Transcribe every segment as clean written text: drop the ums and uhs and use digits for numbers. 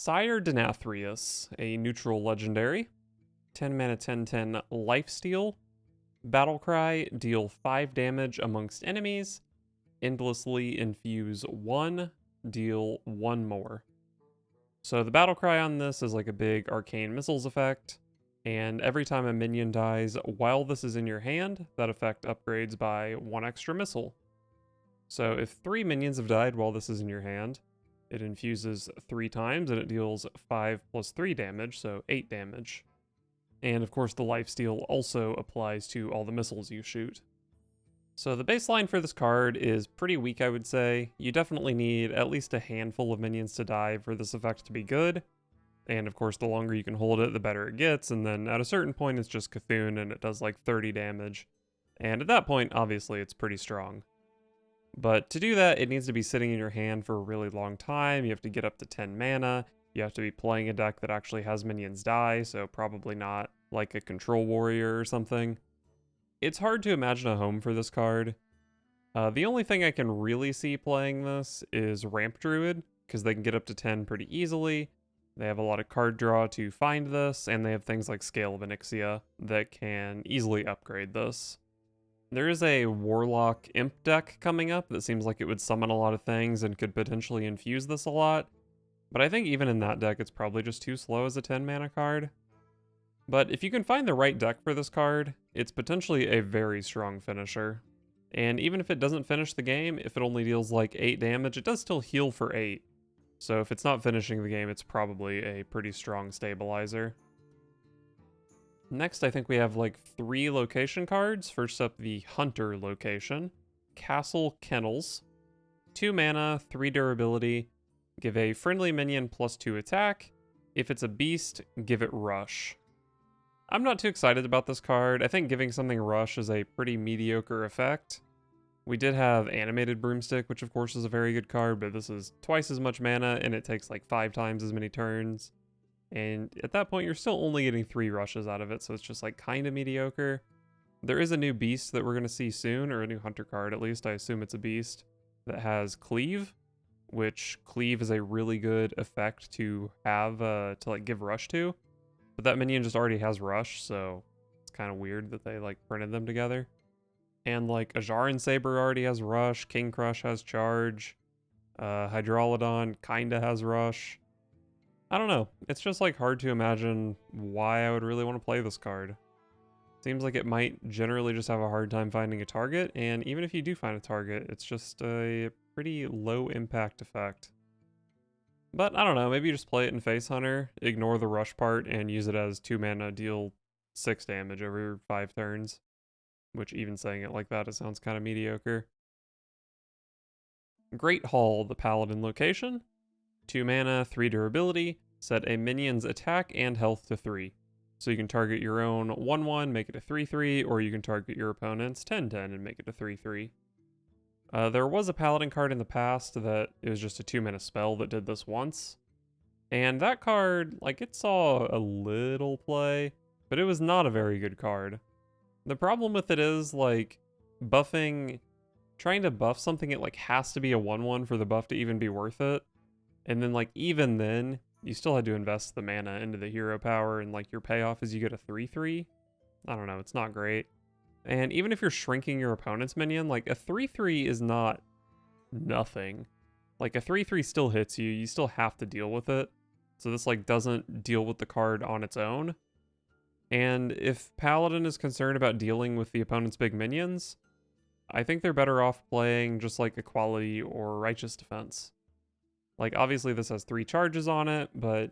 Sire Denathrius, a neutral legendary. 10 mana 10/10 lifesteal. Battlecry, deal 5 damage amongst enemies. Endlessly infuse 1, deal 1 more. So the Battlecry on this is like a big arcane missiles effect. And every time a minion dies while this is in your hand, that effect upgrades by 1 extra missile. So if 3 minions have died while this is in your hand, it infuses 3 times and it deals 5 plus 3 damage, so 8 damage. And of course the lifesteal also applies to all the missiles you shoot. So the baseline for this card is pretty weak, I would say. You definitely need at least a handful of minions to die for this effect to be good. And of course, the longer you can hold it, the better it gets. And then at a certain point, it's just Cthulhu and it does like 30 damage. And at that point, obviously, it's pretty strong. But to do that, it needs to be sitting in your hand for a really long time. You have to get up to 10 mana. You have to be playing a deck that actually has minions die, so probably not like a Control Warrior or something. It's hard to imagine a home for this card. The only thing I can really see playing this is Ramp Druid, because they can get up to 10 pretty easily. They have a lot of card draw to find this, and they have things like Scale of Onyxia that can easily upgrade this. There is a Warlock Imp deck coming up that seems like it would summon a lot of things and could potentially infuse this a lot, but I think even in that deck it's probably just too slow as a 10 mana card. But if you can find the right deck for this card, it's potentially a very strong finisher. And even if it doesn't finish the game, if it only deals like 8 damage, it does still heal for 8. So if it's not finishing the game, it's probably a pretty strong stabilizer. Next, I think we have like 3 location cards. First up, the Hunter location. Castle Kennels. 2 mana, 3 durability. Give a friendly minion +2 attack. If it's a beast, give it rush. I'm not too excited about this card. I think giving something rush is a pretty mediocre effect. We did have Animated Broomstick, which of course is a very good card, but this is twice as much mana and it takes like 5 times as many turns. And at that point, you're still only getting 3 rushes out of it, so it's just like kind of mediocre. There is a new beast that we're going to see soon, or a new hunter card at least, I assume it's a beast, that has Cleave, which Cleave is a really good effect to have, to like give rush to. But that minion just already has rush, so it's kind of weird that they like printed them together. And like Ajaran Saber already has rush, King Crush has charge, Hydralodon kinda has rush. I don't know, it's just like hard to imagine why I would really want to play this card. Seems like it might generally just have a hard time finding a target, and even if you do find a target, it's just a pretty low impact effect. But I don't know, maybe you just play it in Face Hunter, ignore the rush part, and use it as 2 mana, deal 6 damage over 5 turns. Which, even saying it like that, it sounds kind of mediocre. Great Hall, the Paladin location. 2 mana, 3 durability. Set a minion's attack and health to 3. So you can target your own 1/1, make it a 3/3, or you can target your opponent's 10/10 and make it a 3/3. There was a Paladin card in the past that it was just a 2 mana spell that did this once. And that card, like, it saw a little play, but it was not a very good card. The problem with it is, like, trying to buff something, it, like, has to be a 1/1 for the buff to even be worth it. And then, like, even then, you still had to invest the mana into the hero power, and, like, your payoff is you get a 3/3. I don't know, it's not great. And even if you're shrinking your opponent's minion, like, a 3/3 is not nothing. Like, a 3/3 still hits you, you still have to deal with it. So this, like, doesn't deal with the card on its own. And if Paladin is concerned about dealing with the opponent's big minions, I think they're better off playing just like Equality or Righteous Defense. Like, obviously this has 3 charges on it, but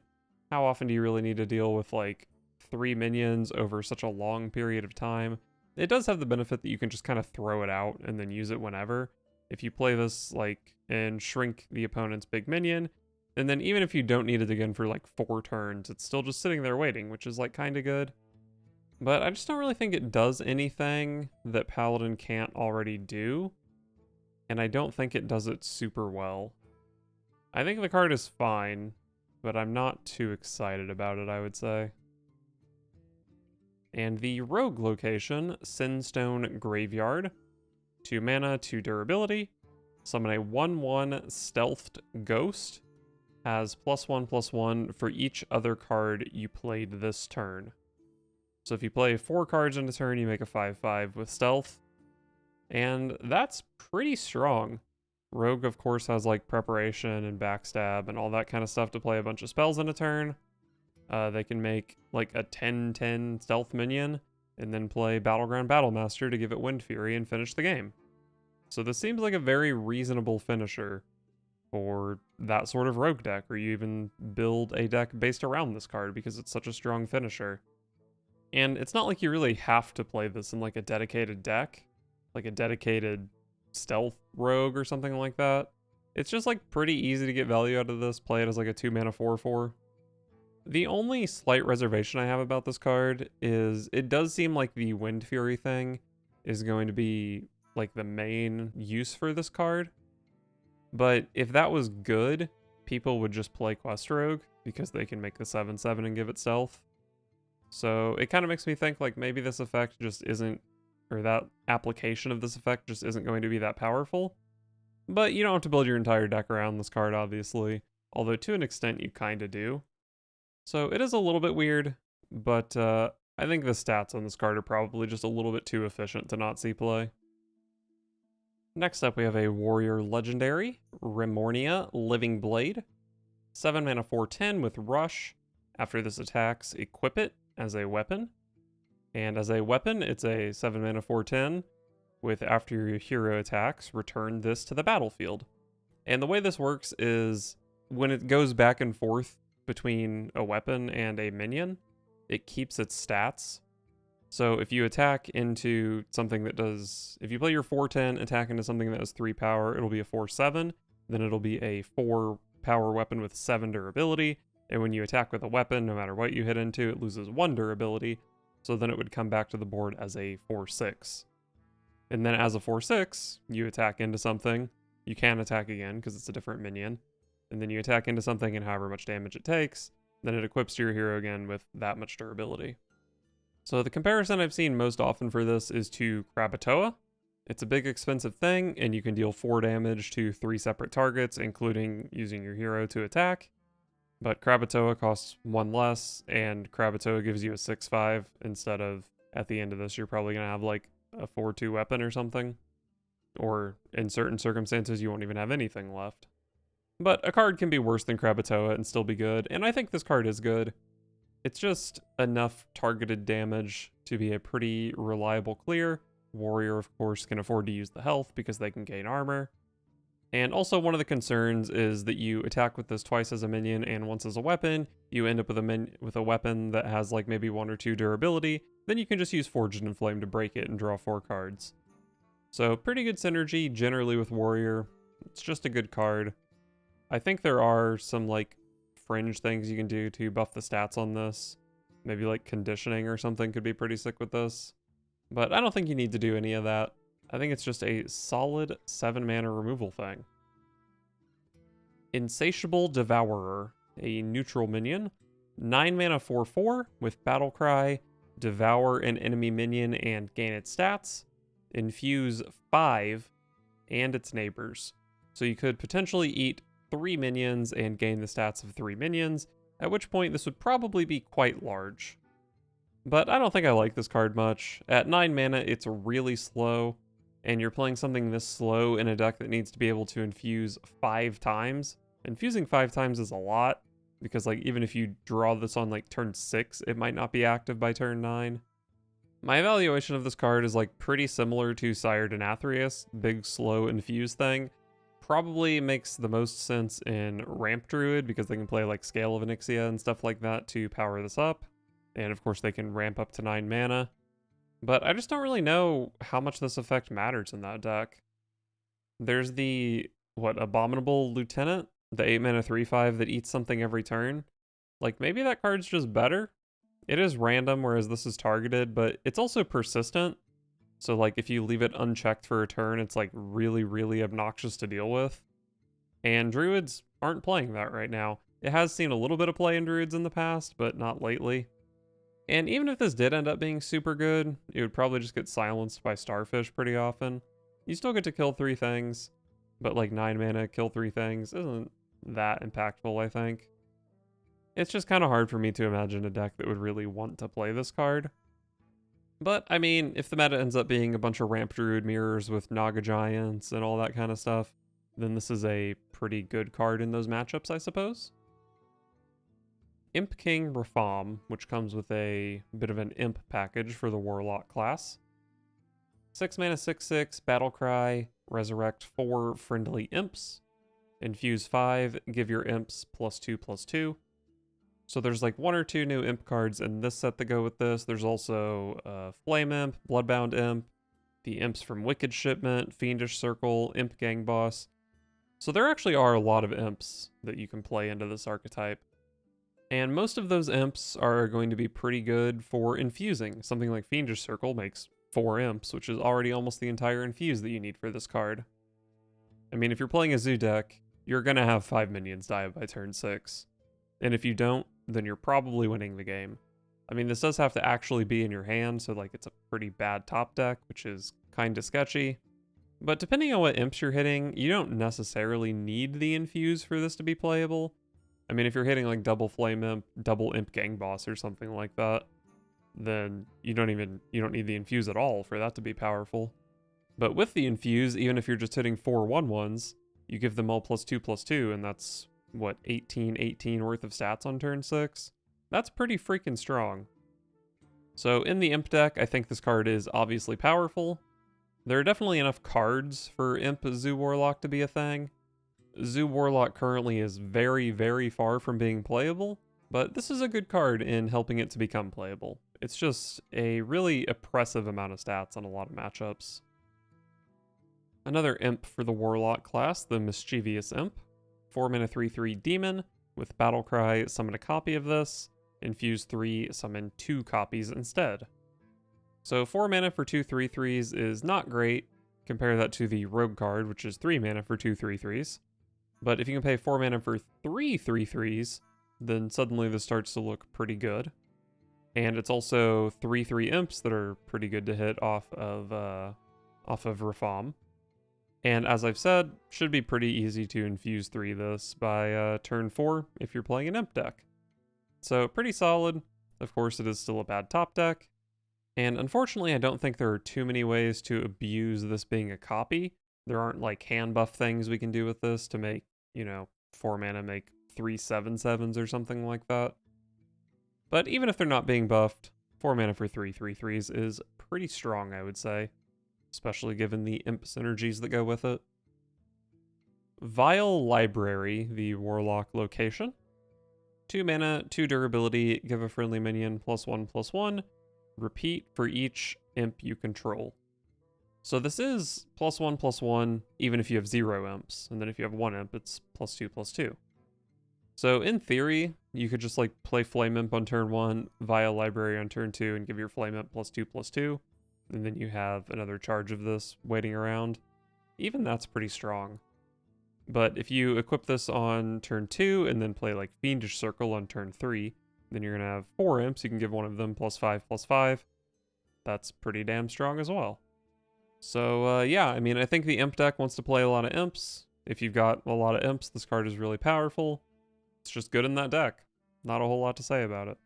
how often do you really need to deal with like 3 minions over such a long period of time? It does have the benefit that you can just kind of throw it out and then use it whenever. If you play this like and shrink the opponent's big minion, and then even if you don't need it again for like 4 turns, it's still just sitting there waiting, which is like kind of good. But I just don't really think it does anything that Paladin can't already do. And I don't think it does it super well. I think the card is fine, but I'm not too excited about it, I would say. And the rogue location, Sinstone Graveyard. 2 mana, 2 durability. Summon a 1/1 stealthed ghost. has +1/+1 for each other card you played this turn. So if you play 4 cards in a turn, you make a 5/5 with stealth. And that's pretty strong. Rogue, of course, has like preparation and backstab and all that kind of stuff to play a bunch of spells in a turn. They can make like a 10/10 stealth minion and then play Battleground Battlemaster to give it Wind Fury and finish the game. So this seems like a very reasonable finisher for that sort of rogue deck, or you even build a deck based around this card because it's such a strong finisher. And it's not like you really have to play this in like a dedicated deck, like a dedicated stealth rogue or something like that. It's just like pretty easy to get value out of this, play it as like a 2-mana 4/4. The only slight reservation I have about this card is it does seem like the Wind Fury thing is going to be like the main use for this card. But if that was good, people would just play Quest Rogue because they can make the 7/7 and give it stealth. So it kind of makes me think like maybe this effect just isn't, or that application of this effect just isn't going to be that powerful. But you don't have to build your entire deck around this card, obviously. Although to an extent you kind of do. So it is a little bit weird, but I think the stats on this card are probably just a little bit too efficient to not see play. Next up, we have a Warrior Legendary, Remornia, Living Blade. 7 mana 4/10 with Rush. After this attacks, equip it as a weapon. And as a weapon, it's a 7 mana 4/10 with after your hero attacks, return this to the battlefield. And the way this works is when it goes back and forth between a weapon and a minion, it keeps its stats. So if you attack into something that does, if you play your 4/10, attack into something that has 3 power, it'll be a 4/7. Then it'll be a 4 power weapon with 7 durability. And when you attack with a weapon, no matter what you hit into, it loses 1 durability. So then it would come back to the board as a 4/6. And then as a 4/6, you attack into something. You can attack again because it's a different minion. And then you attack into something and however much damage it takes, then it equips to your hero again with that much durability. So the comparison I've seen most often for this is to Krakatoa. It's a big expensive thing, and you can deal 4 damage to 3 separate targets, including using your hero to attack. But Krakatoa costs 1 less, and Krakatoa gives you a 6/5 instead of, at the end of this, you're probably going to have like a 4/2 weapon or something. Or in certain circumstances, you won't even have anything left. But a card can be worse than Krakatoa and still be good, and I think this card is good. It's just enough targeted damage to be a pretty reliable clear. Warrior, of course, can afford to use the health because they can gain armor. And also one of the concerns is that you attack with this twice as a minion and once as a weapon. You end up with a weapon that has like maybe 1 or 2 durability. Then you can just use Forged in Flame to break it and draw 4 cards. So pretty good synergy generally with Warrior. It's just a good card. I think there are some like fringe things you can do to buff the stats on this. Maybe like conditioning or something could be pretty sick with this. But I don't think you need to do any of that. I think it's just a solid 7 mana removal thing. Insatiable Devourer, a neutral minion. 9 mana 4/4 with Battlecry, devour an enemy minion and gain its stats. Infuse 5 and its neighbors. So you could potentially eat 3 minions and gain the stats of 3 minions, at which point this would probably be quite large. But I don't think I like this card much. At 9 mana, it's really slow, and you're playing something this slow in a deck that needs to be able to infuse 5 times. Infusing 5 times is a lot, because like even if you draw this on like turn 6, it might not be active by turn 9. My evaluation of this card is like pretty similar to Sire Denathrius, big slow infuse thing. Probably makes the most sense in Ramp Druid because they can play like Scale of Onyxia and stuff like that to power this up. And of course they can ramp up to 9 mana. But I just don't really know how much this effect matters in that deck. There's the, Abominable Lieutenant? The 8 mana 3/5 that eats something every turn. Like maybe that card's just better. It is random whereas this is targeted, but it's also persistent. So like if you leave it unchecked for a turn, it's like really, really obnoxious to deal with. And Druids aren't playing that right now. It has seen a little bit of play in Druids in the past, but not lately. And even if this did end up being super good, it would probably just get silenced by Starfish pretty often. You still get to kill 3 things, but like 9 mana, kill 3 things isn't that impactful, I think. It's just kind of hard for me to imagine a deck that would really want to play this card. But, I mean, if the meta ends up being a bunch of Ramp Druid mirrors with Naga Giants and all that kind of stuff, then this is a pretty good card in those matchups, I suppose. Imp King Rafaam, which comes with a bit of an imp package for the Warlock class. 6 mana 6/6, Battlecry, resurrect 4 friendly imps. Infuse 5, give your imps +2/+2. So there's like 1 or 2 new imp cards in this set that go with this. There's also Flame Imp, Bloodbound Imp, the imps from Wicked Shipment, Fiendish Circle, Imp Gang Boss. So there actually are a lot of imps that you can play into this archetype. And most of those imps are going to be pretty good for infusing. Something like Fiendish Circle makes 4 imps, which is already almost the entire infuse that you need for this card. I mean, if you're playing a zoo deck, you're going to have 5 minions die by turn 6. And if you don't, then you're probably winning the game. I mean, this does have to actually be in your hand, so like it's a pretty bad top deck, which is kind of sketchy. But depending on what imps you're hitting, you don't necessarily need the infuse for this to be playable. I mean, if you're hitting like double Flame Imp, double Imp Gang Boss or something like that, then you don't need the infuse at all for that to be powerful. But with the infuse, even if you're just hitting 4 1/1s, you give them all +2/+2, and that's what, 18 worth of stats on turn 6? That's pretty freaking strong. So in the imp deck, I think this card is obviously powerful. There are definitely enough cards for Imp Zoo Warlock to be a thing. Zoo Warlock currently is very, very far from being playable, but this is a good card in helping it to become playable. It's just a really oppressive amount of stats on a lot of matchups. Another imp for the Warlock class, the Mischievous Imp. 4 mana 3/3 Demon, with Battlecry, summon a copy of this, infuse 3, summon 2 copies instead. So 4 mana for 2 3/3s is not great. Compare that to the Rogue card, which is 3 mana for 2 3/3s. But if you can pay 4 mana for 3 3/3s, then suddenly this starts to look pretty good. And it's also 3/3 imps that are pretty good to hit off of Rafaam. And as I've said, should be pretty easy to infuse 3 this by turn 4 if you're playing an imp deck. So pretty solid. Of course, it is still a bad top deck. And unfortunately, I don't think there are too many ways to abuse this being a copy. There aren't like hand buff things we can do with this to make, 4 mana make 3 7/7s or something like that. But even if they're not being buffed, 4 mana for 3 3/3s is pretty strong, I would say. Especially given the imp synergies that go with it. Vile Library, the Warlock location. 2 mana, 2 durability, give a friendly minion +1/+1. Repeat for each imp you control. So this is +1/+1 even if you have 0 imps, and then if you have 1 imp, it's +2/+2. So in theory, you could just like play Flame Imp on turn 1, Vile Library on turn 2, and give your Flame Imp +2/+2. And then you have another charge of this waiting around. Even that's pretty strong. But if you equip this on turn 2 and then play like Fiendish Circle on turn 3, then you're going to have 4 imps. You can give one of them +5/+5. That's pretty damn strong as well. So yeah, I mean, I think the imp deck wants to play a lot of imps. If you've got a lot of imps, this card is really powerful. It's just good in that deck. Not a whole lot to say about it.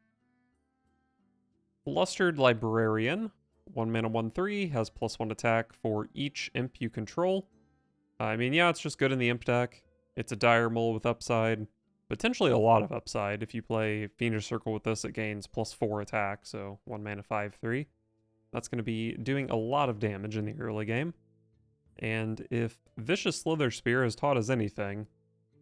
Flustered Librarian. 1 mana 1/3, has +1 attack for each imp you control. I mean, yeah, it's just good in the imp deck. It's a dire mole with upside. Potentially a lot of upside. If you play Fiendish Circle with this, it gains +4 attack, so 1 mana 5/3. That's going to be doing a lot of damage in the early game. And if Vicious Slither Spear has taught us anything,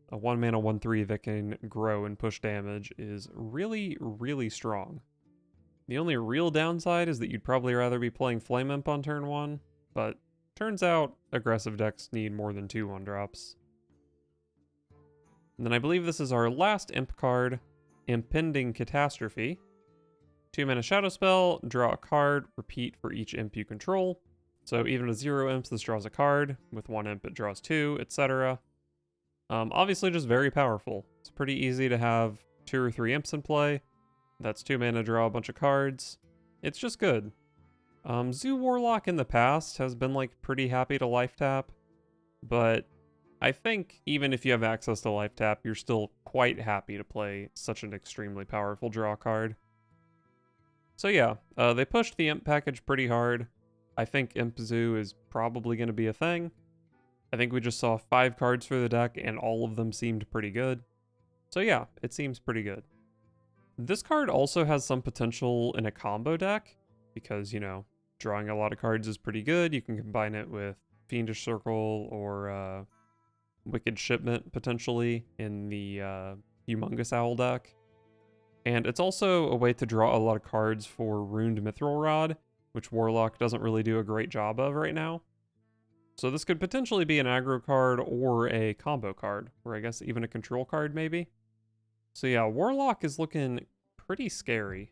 a 1 mana 1/3 that can grow and push damage is really, really strong. The only real downside is that you'd probably rather be playing Flame Imp on turn 1, but turns out aggressive decks need more than 2 1-drops. And then I believe this is our last imp card, Impending Catastrophe. 2 mana Shadow Spell, draw a card, repeat for each imp you control. So even with 0 imps, this draws a card. With 1 imp, it draws 2, etc. Obviously just very powerful. It's pretty easy to have 2 or 3 imps in play. That's 2 mana, draw a bunch of cards. It's just good. Zoo Warlock in the past has been like pretty happy to life tap, but I think even if you have access to life tap, you're still quite happy to play such an extremely powerful draw card. So yeah, they pushed the Imp package pretty hard. I think Imp Zoo is probably going to be a thing. I think we just saw 5 cards for the deck, and all of them seemed pretty good. So yeah, it seems pretty good. This card also has some potential in a combo deck, because, you know, drawing a lot of cards is pretty good. You can combine it with Fiendish Circle or Wicked Shipment, potentially, in the Humongous Owl deck. And it's also a way to draw a lot of cards for Ruined Mithril Rod, which Warlock doesn't really do a great job of right now. So this could potentially be an aggro card or a combo card, or I guess even a control card maybe. So yeah, Warlock is looking pretty scary.